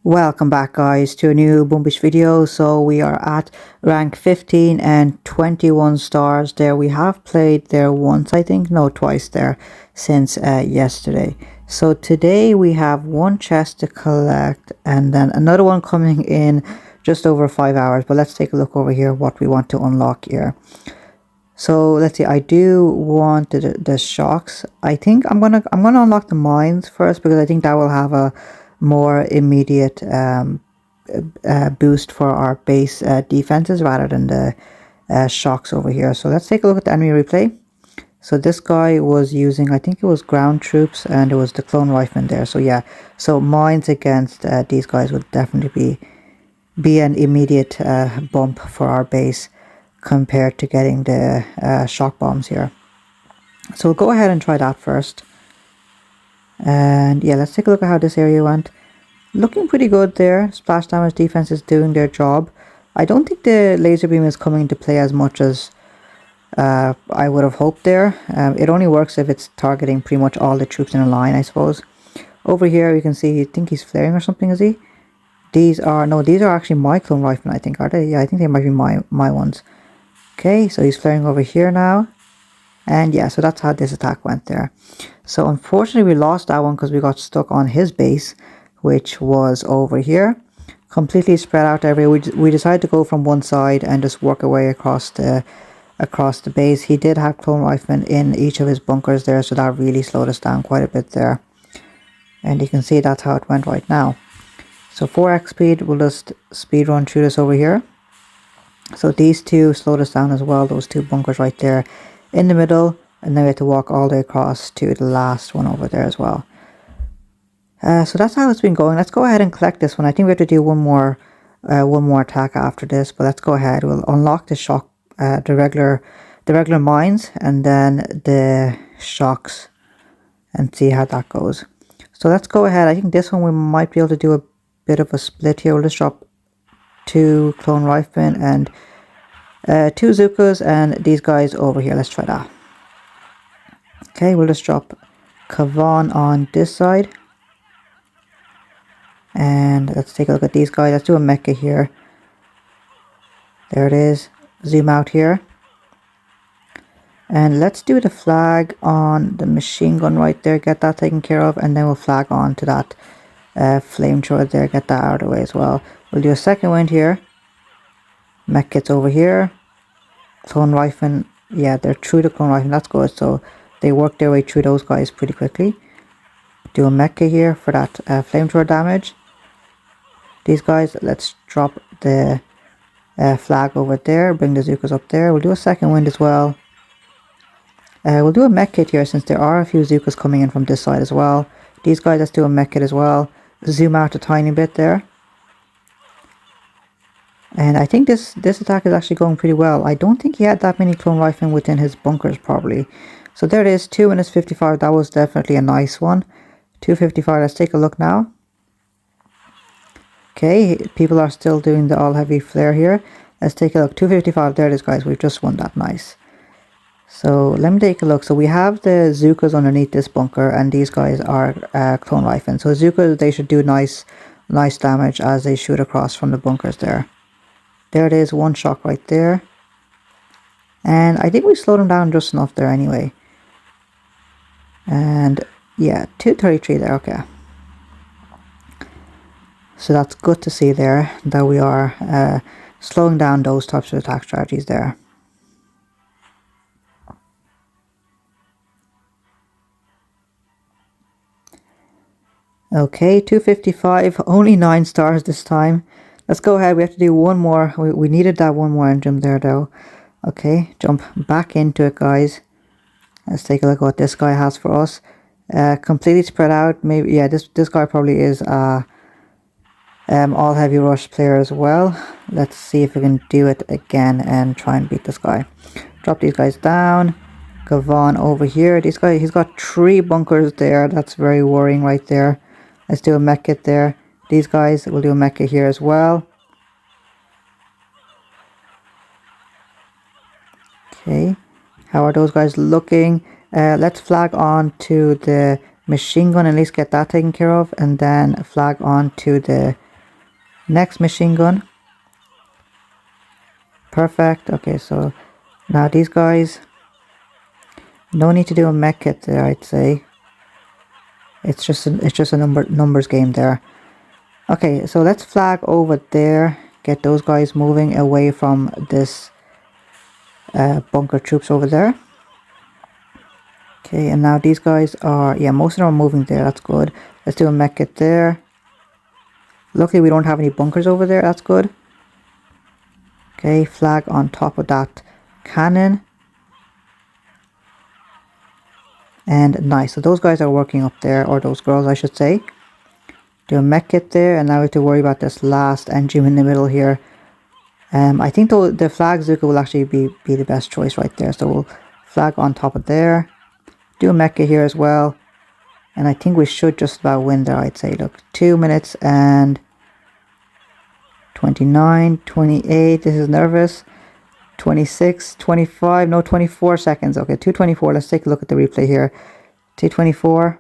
Welcome back guys to a new Boombish video. So we are at rank 15 and 21 stars there. We have played there once, I think, no, twice there since yesterday. So today we have one chest to collect and then another one coming in just over 5 hours. But let's take a look over here what we want to unlock here. So let's see, I do want the shocks. I think I'm gonna unlock the mines first because I think that will have a more immediate boost for our base defenses rather than the shocks over here. So let's take a look at the enemy replay. So this guy was using, I think it was ground troops, and it was the clone rifleman there. So yeah, so mines against these guys would definitely be an immediate bump for our base compared to getting the shock bombs here. So we'll go ahead and try that first. And yeah, let's take a look at how this area went. Looking pretty good there. Splash damage defense is doing their job. I don't think the laser beam is coming into play as much as I would have hoped there. It only works if it's targeting pretty much all the troops in a line, I suppose. Over here you can see, I think he's flaring or something, is he? These are actually my clone riflemen, I think, are they? Yeah, I think they might be my ones. Okay, so he's flaring over here now. And yeah, so that's how this attack went there. So unfortunately we lost that one because we got stuck on his base, which was over here. Completely spread out everywhere. We decided to go from one side and just work our way across the base. He did have clone riflemen in each of his bunkers there, so that really slowed us down quite a bit there. And you can see that's how it went right now. So 4x speed, we'll just speed run through this over here. So these two slowed us down as well, those two bunkers right there in the middle, and then we had to walk all the way across to the last one over there as well. So that's how it's been going. Let's go ahead and collect this one. I think we have to do one more attack after this, but let's go ahead. We'll unlock the shock, the regular mines, and then the shocks, and see how that goes. So let's go ahead. I think this one we might be able to do a bit of a split here. We'll just drop 2 clone riflemen and 2 Zookas and these guys over here. Let's try that. Okay, we'll just drop Kavan on this side. And let's take a look at these guys. Let's do a mecha here. There it is. Zoom out here. And let's do the flag on the machine gun right there. Get that taken care of. And then we'll flag on to that flamethrower there. Get that out of the way as well. We'll do a second wind here. Mech kits over here. Clone rifleman. Yeah, they're through the clone rifleman. That's good. So they work their way through those guys pretty quickly. Do a mecha here for that flamethrower damage. These guys, let's drop the flag over there. Bring the Zookas up there. We'll do a second wind as well. We'll do a mech kit here since there are a few Zookas coming in from this side as well. These guys, let's do a mech kit as well. Zoom out a tiny bit there. And I think this attack is actually going pretty well. I don't think he had that many clone riflemen within his bunkers probably. So there it is, 2 minutes 55. That was definitely a nice one. 2:55. Let's take a look now. Okay, people are still doing the all heavy flare here. Let's take a look. 2:55. There it is, guys. We've just won that. Nice. So let me take a look. So we have the Zookas underneath this bunker, and these guys are clone riflemen. So Zookas, they should do nice damage as they shoot across from the bunkers there. There it is, one shock right there. And I think we slowed them down just enough there anyway. And yeah, 233 there, okay. So that's good to see there, that we are slowing down those types of attack strategies there. Okay, 255, only 9 stars this time. Let's go ahead, we have to do one more. We needed that one more engine there though. Okay, jump back into it, guys. Let's take a look at what this guy has for us. Completely spread out. Maybe, yeah, this guy probably is all heavy rush player as well. Let's see if we can do it again and try and beat this guy. Drop these guys down. Kavan over here. This guy, he's got 3 bunkers there. That's very worrying right there. Let's do a mech kit there. These guys, we'll do a mecha here as well. Okay, how are those guys looking? Let's flag on to the machine gun, at least get that taken care of, and then flag on to the Next machine gun. Perfect. Okay, so now these guys, no need to do a mech kit there, I'd say. It's just a numbers game there. Okay, so let's flag over there. Get those guys moving away from this bunker troops over there. Okay, and now these guys are, yeah, most of them are moving there. That's good. Let's do a mech kit there. Luckily, we don't have any bunkers over there. That's good. Okay, flag on top of that cannon. And nice. So those guys are working up there, or those girls, I should say. Do a mech kit there, and now we have to worry about this last engine in the middle here. I think the flag Zuka will actually be the best choice right there. So we'll flag on top of there. Do a mech kit here as well. And I think we should just about win there, I'd say. Look, 2 minutes and 29, 28, this is nervous. 26, 25, no, 24 seconds. Okay, 2:24. Let's take a look at the replay here. 2:24.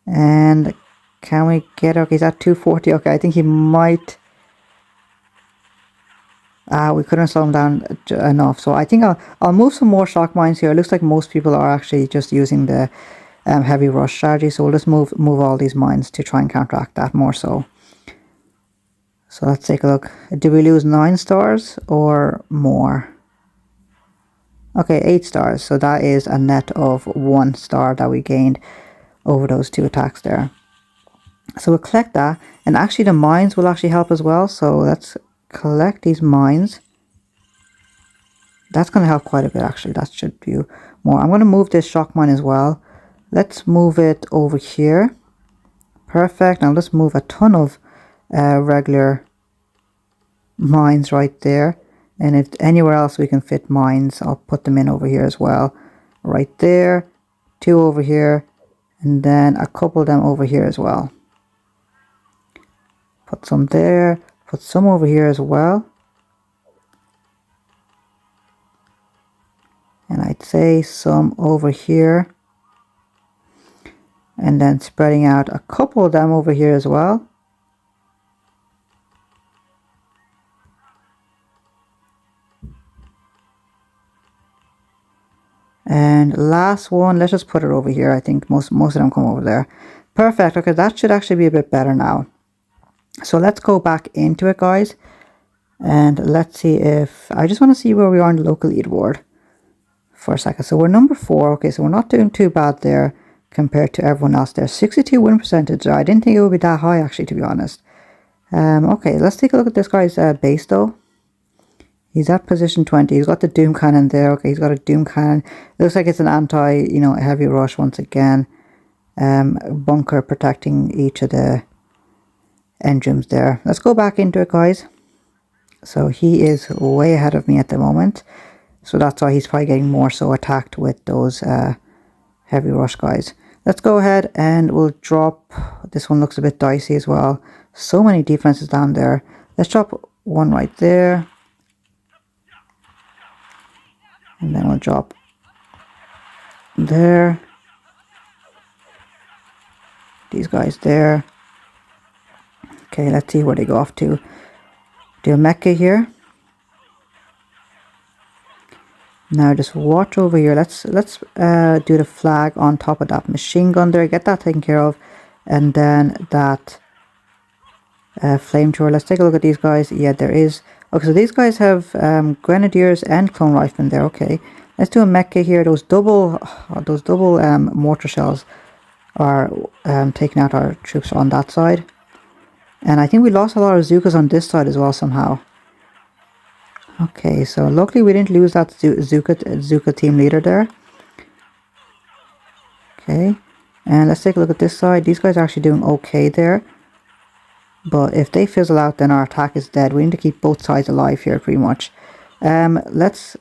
And can we get, okay, he's at 2:40. Okay, I think he might. We couldn't slow him down enough. So I think I'll move some more shock mines here. It looks like most people are actually just using the heavy rush strategy. So we'll just move all these mines to try and counteract that more so. So let's take a look. Did we lose 9 stars or more? Okay, 8 stars. So that is a net of 1 star that we gained over those 2 attacks there. So we'll collect that. And actually the mines will actually help as well. So let's collect these mines. That's going to help quite a bit actually. That should be more. I'm going to move this shock mine as well. Let's move it over here. Perfect. Now let's move a ton of regular mines right there, and if anywhere else we can fit mines, I'll put them in over here as well. Right there, 2 over here, and then a couple of them over here as well. Put some there, put some over here as well, and I'd say some over here, and then spreading out a couple of them over here as well. And last one, let's just put it over here. I think most of them come over there. Perfect. Okay, that should actually be a bit better now. So let's go back into it, guys. And let's see if... I just want to see where we are in the local leaderboard for a second. So we're number 4. Okay, so we're not doing too bad there compared to everyone else there. 62 win percentage. I didn't think it would be that high, actually, to be honest. Okay, let's take a look at this guy's base, though. He's at position 20. He's got the Doom Cannon there. Okay, he's got a Doom Cannon. It looks like it's an anti, heavy rush once again. Bunker protecting each of the engines there. Let's go back into it, guys. So he is way ahead of me at the moment. So that's why he's probably getting more so attacked with those heavy rush guys. Let's go ahead and we'll drop. This one looks a bit dicey as well. So many defenses down there. Let's drop one right there. And then we'll drop there. These guys there. Okay, let's see where they go off to. Do a mecha here. Now just watch over here. Let's do the flag on top of that machine gun there. Get that taken care of. And then that flamethrower. Let's take a look at these guys. Yeah, there is... Okay, so these guys have grenadiers and clone riflemen there. Okay, let's do a mecha here. Those double mortar shells are taking out our troops on that side, and I think we lost a lot of Zukas on this side as well somehow. Okay, so luckily we didn't lose that Zuka team leader there. Okay, and let's take a look at this side. These guys are actually doing okay there. But if they fizzle out, then our attack is dead. We need to keep both sides alive here, pretty much. Let's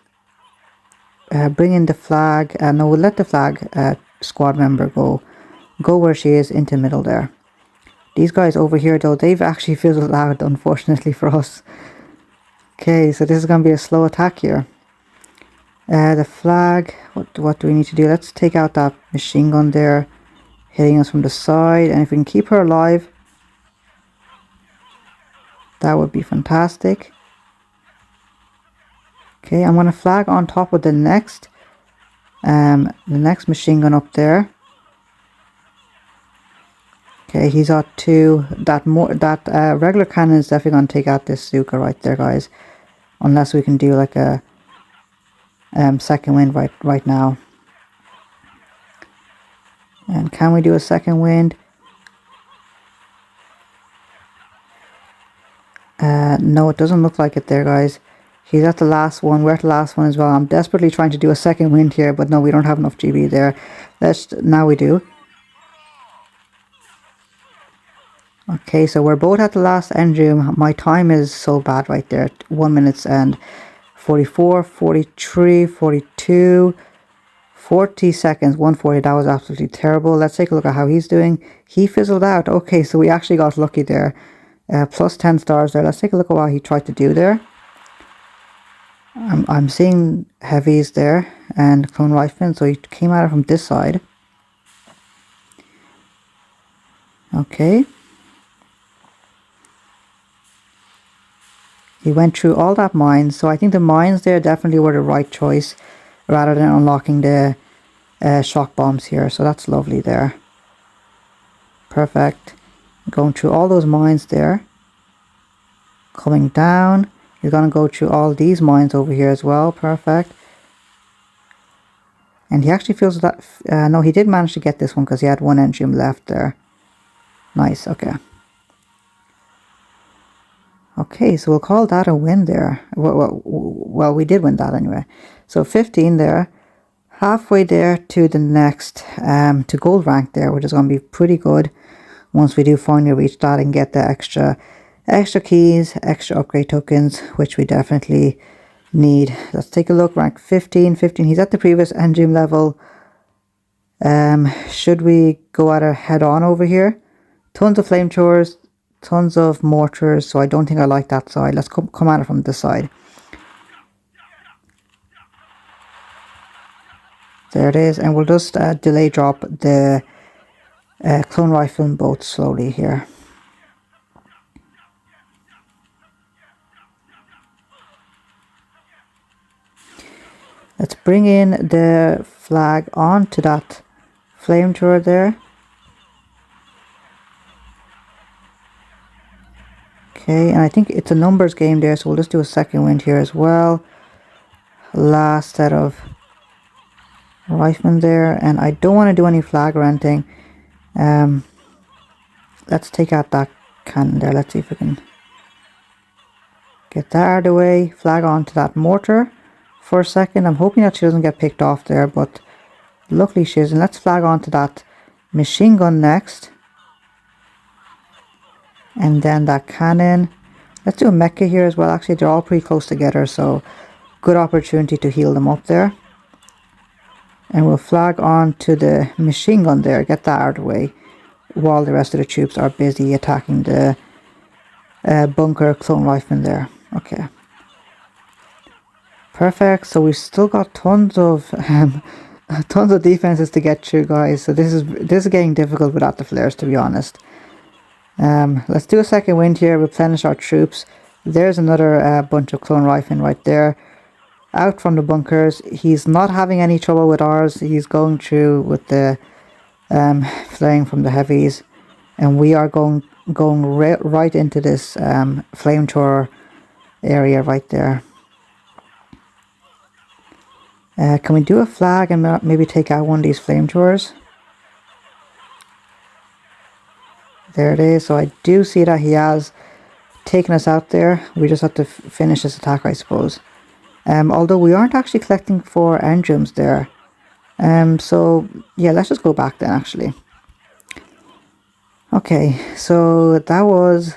bring in the flag. No, we'll let the flag squad member go where she is into the middle there. These guys over here, though, they've actually fizzled out, unfortunately for us. Okay, so this is going to be a slow attack here. The flag, what do we need to do? Let's take out that machine gun there, hitting us from the side. And if we can keep her alive... That would be fantastic. Okay, I'm going to flag on top of the next machine gun up there. Okay, he's got two. That regular cannon is definitely going to take out this Stuka right there, guys. Unless we can do like a second wind right now. And can we do a second wind? No, it doesn't look like it there, guys. He's at the last one. We're at the last one as well. I'm desperately trying to do a second wind here, but no, we don't have enough GB there. Now we do. Okay, so we're both at the last engine. My time is so bad right there. 1 minute and 44, 43, 42, 40 seconds, 140. That was absolutely terrible. Let's take a look at how he's doing. He fizzled out. Okay, so we actually got lucky there. Plus 10 stars there. Let's take a look at what he tried to do there. I'm seeing heavies there and clone rifleman, so he came at it from this side. Okay. He went through all that mines, so I think the mines there definitely were the right choice rather than unlocking the shock bombs here, so that's lovely there. Perfect. Going through all those mines there. Coming down. He's going to go through all these mines over here as well. Perfect. And he actually feels that... no, he did manage to get this one because he had one engine left there. Nice, okay. Okay, so we'll call that a win there. Well, we did win that anyway. So 15 there. Halfway there to the next, to gold rank there, which is going to be pretty good once we do finally reach that and get the extra keys, extra upgrade tokens, which we definitely need. Let's take a look. Rank 15. He's at the previous engine level. Should we go at it head on over here? Tons of flamethrowers, tons of mortars, so I don't think I like that side. Let's come at it from this side. There it is, and we'll just delay drop the clone rifle and boat slowly here. Let's bring in the flag onto that flamethrower there. Okay, and I think it's a numbers game there, so we'll just do a second wind here as well. Last set of riflemen there, and I don't want to do any flag or anything. Let's take out that cannon there. Let's see if we can get that out of the way. Flag onto that mortar for a second. I'm hoping that she doesn't get picked off there, but luckily she isn't. Let's flag onto that machine gun next. And then that cannon. Let's do a mecha here as well. Actually, they're all pretty close together, so good opportunity to heal them up there. And we'll flag on to the machine gun there. Get that out of the way while the rest of the troops are busy attacking the bunker clone rifleman there. Okay. Perfect. So we've still got tons of defenses to get through, guys. So this is getting difficult without the flares, to be honest. Let's do a second wind here, replenish our troops. There's another bunch of clone riflemen right there. Out from the bunkers. He's not having any trouble with ours. He's going through with the flaring from the heavies. And we are going right into this flamethrower area right there. Can we do a flag and maybe take out one of these flamethrowers? There it is. So I do see that he has taken us out there. We just have to finish this attack, I suppose. Although we aren't actually collecting for engines there. So yeah, let's just go back then actually. Okay, so that was...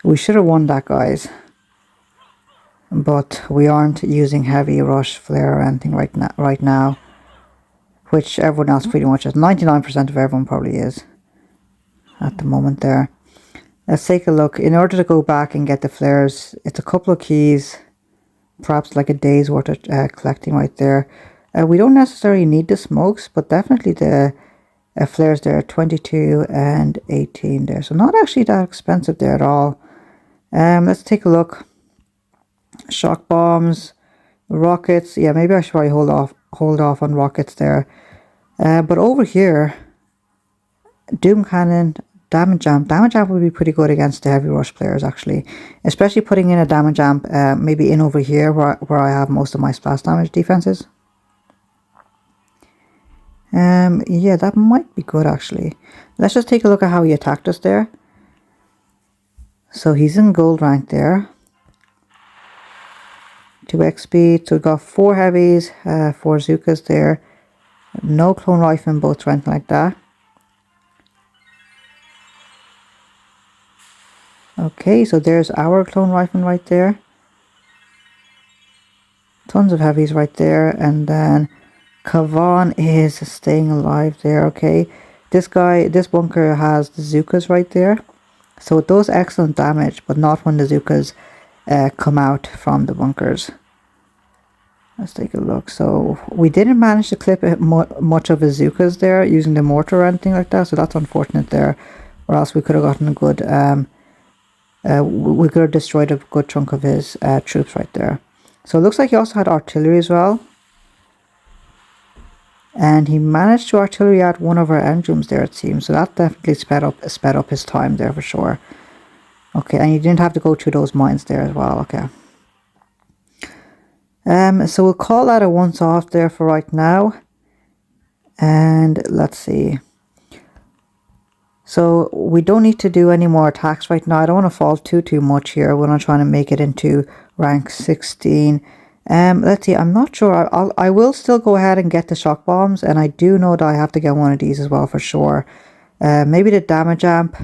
we should have won that, guys. But we aren't using heavy rush flare or anything right now. Which everyone else pretty much is. 99% of everyone probably is. At the moment there. Let's take a look. In order to go back and get the flares, it's a couple of keys. Perhaps like a day's worth of collecting right there. We don't necessarily need the smokes, but definitely the flares there. 22 and 18 there. So not actually that expensive there at all. Let's take a look. Shock bombs, rockets. Yeah, maybe I should probably hold off on rockets there. But over here, Doom Cannon, Damage Amp. Damage Amp would be pretty good against the Heavy Rush players, actually. Especially putting in a Damage Amp, maybe in over here where I have most of my splash damage defenses. Yeah, that might be good, actually. Let's just take a look at how he attacked us there. So he's in gold rank there. 2x speed, so we got 4 heavies, 4 Zookas there. No clone rifle boats or anything like that. Okay, so there's our clone rifle right there. Tons of heavies right there, and then Kavan is staying alive there. Okay, this bunker has the Zookas right there, so it does excellent damage, but not when the Zookas come out from the bunkers. Let's take a look. So we didn't manage to clip much of his Zookas there using the mortar or anything like that, so that's unfortunate there, or else we could have gotten a good we could have destroyed a good chunk of his troops right there. So it looks like he also had artillery as well. And he managed to artillery out one of our engines there, it seems. So that definitely sped up his time there for sure. Okay, and he didn't have to go through those mines there as well. Okay. So we'll call that a once off there for right now. And let's see. So we don't need to do any more attacks right now. I don't want to fall too much here. We're not trying to make it into rank 16. Let's see. I'm not sure. I will still go ahead and get the shock bombs, and I do know that I have to get one of these as well for sure. Maybe the damage amp.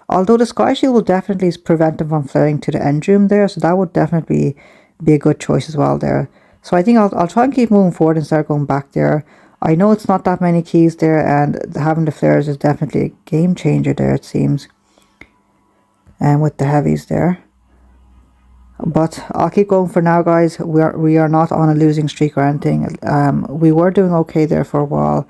Although the sky shield will definitely prevent them from flaring to the end room there, so that would definitely be a good choice as well there. So I think I'll try and keep moving forward instead of going back there. I know it's not that many keys there, and having the flares is definitely a game changer there, it seems. And with the heavies there. But I'll keep going for now, guys. We are not on a losing streak or anything. We were doing okay there for a while,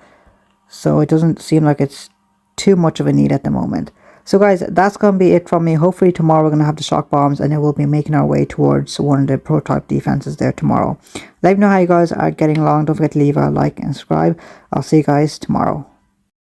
so it doesn't seem like it's too much of a need at the moment. So guys, that's going to be it from me. Hopefully tomorrow we're going to have the shock bombs, and then we'll be making our way towards one of the prototype defenses there tomorrow. Let me know how you guys are getting along. Don't forget to leave a like and subscribe. I'll see you guys tomorrow.